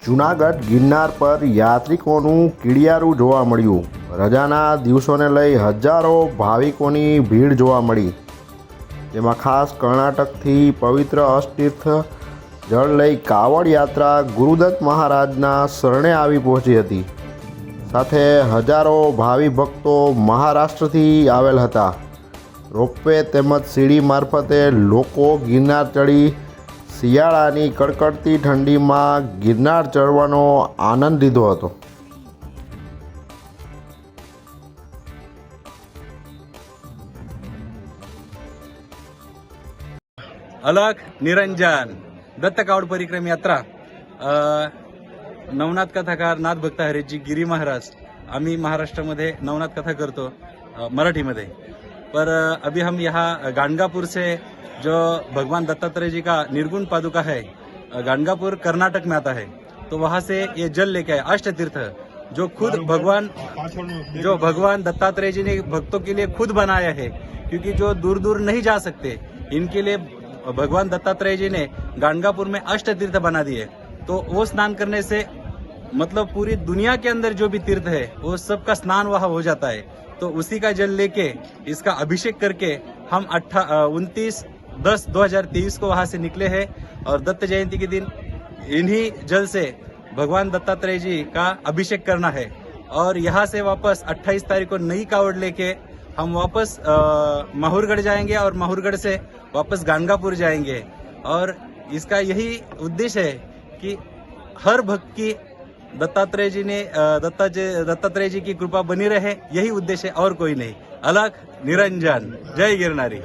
જૂનાગઢ ગિરનાર પર યાત્રિકોનું કીડિયારું જોવા મળ્યું। રજાના દિવસોને લઈ હજારો ભાવિકોની ભીડ જોવા મળી, જેમાં ખાસ કર્ણાટકથી પવિત્ર અષ્ટતીર્થ જળ લઈ કાવડ યાત્રા ગુરુદત્ત મહારાજના શરણે આવી પહોંચી હતી। સાથે હજારો ભાવિ ભક્તો મહારાષ્ટ્રથી આવેલ હતા। રોપવે તેમજ સીડી મારફતે લોકો ગિરનાર ચડી શિયાળાની કડકડતી ઠંડીમાં ગિરનાર ચડવાનો આનંદ લીધો હતો। अलख निरंजन दत्त कावड परिक्रम यात्रा नवनाथ कथाकार नाथ भक्त हरेशजी गिरी महाराज आम्ही महाराष्ट्रामध्ये नवनाथ कथा करतो मराठी में। पर अभी हम यहाँ गाणगापुर से जो भगवान दत्तात्रेय जी का निर्गुण पादुका है, गाणगापुर कर्नाटक में आता है, तो वहाँ से ये जल लेके आए अष्टतीर्थ, जो खुद भगवान दत्तात्रेय जी ने भक्तों के लिए खुद बनाया है, क्योंकि जो दूर दूर नहीं जा सकते इनके लिए भगवान दत्तात्रेय जी ने गाणगापुर में अष्टतीर्थ बना दिए। तो वो स्नान करने से मतलब पूरी दुनिया के अंदर जो भी तीर्थ है वो सबका स्नान वहाँ हो जाता है। तो उसी का जल लेके इसका अभिषेक करके हम 29/10/2023 को वहाँ से निकले हैं और दत्त जयंती के दिन इन्हीं जल से भगवान दत्तात्रेय जी का अभिषेक करना है। और यहाँ से वापस 28 तारीख को नई कावड़ लेके हम वापस माहूरगढ़ जाएंगे और माहूरगढ़ से वापस गाणगापुर जाएंगे। और इसका यही उद्देश्य है कि हर भक्त की दत्तात्रेय जी की कृपा बनी रहे, यही उद्देश्य है और कोई नहीं। अलख निरंजन, जय गिरनारी।